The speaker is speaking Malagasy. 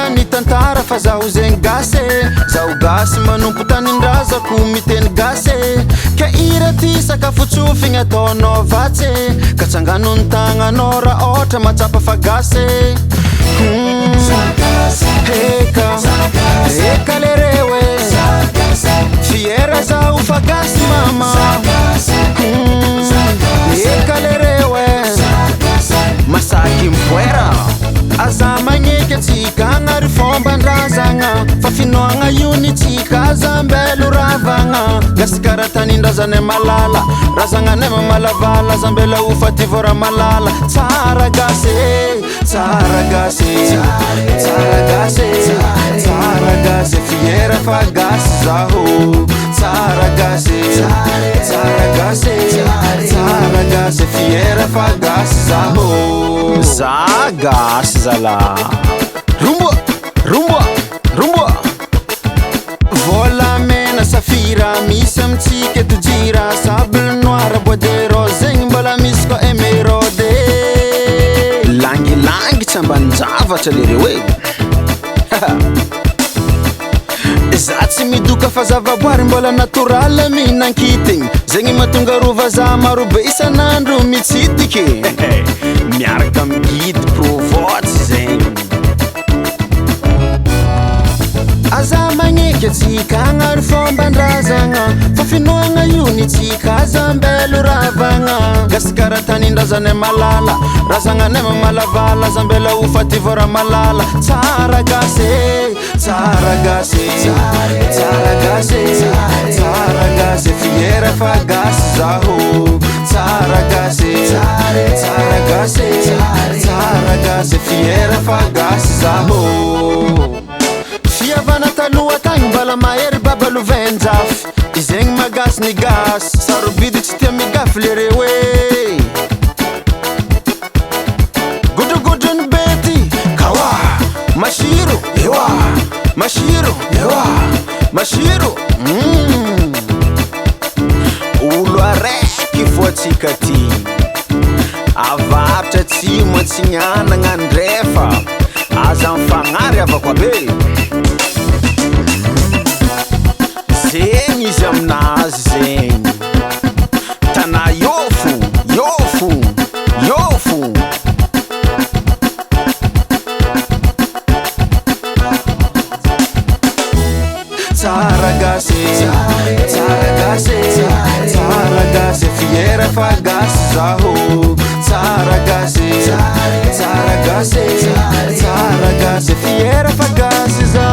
Marina ny tantara fa zaho zegny gasy zaho gasy manompo tanindrazako miteny gasy ka ira ty sakafo tsofigny ataonao vatsy ka tsangano ny tagnanao raha ohatra matsapa fa gasy eka lereo fiera zaho fa gasy mama eka lereo masaky mpoera aza magneky atsika agnary fomban-drazagna fa finoagna io ny tsika aza mbelo ravagna gasy karaha tanindrazana malala razagna mamalavala aza mbela ho fativora malala tsara gasy tsara gasy tsara gasy tsara gasy fiera fa gasy zaho tsara gasy tsara gasy tsara gasy fiera fa gasy zaho za gasy zala rumba rumba rumba vola mena safira misy amitsika eto jira sable noir bois de rose zegny mbola misy ko émeraude langilangy tsy ambany zavatra lereo za tsy midoka fa zavaboary mbola natoral mihinan-kitigny zegny mahatonga rova za marobe isan'andro mitsitiky miaraka amy guide provotsy zegny aza magneky atsika agnary fomban-drazagna fa finoagna io ny tsika aza mbelo ravagna gasy karaha tanindrazana malala razagna mamalavala aza mbela ho fativora malala tsara gasy tsara gasy tsara gasy tsara gasy fiera fa gasy zaho tsara gasy tsara gasy tsara gasy fiera fa gasy zaho fiavana taloha tagny mbala mahery babalo venjafy izegny magasy ny gasy sarobidy tsy tia migafy lereo godrogodrony bety kawa masiro ewa masiro ewa masiro olo araiky foatsika ty avaratra atsimo atsignagnana andrefa aza mifagnary avako abe zegny izy aminazy zegny tana yofo yofo yofo tsara gasy tsara gasy tsara gasy fiera fa gasy zaho tsara gasy tsara gasy tsara gasy fiera fa gasy zaho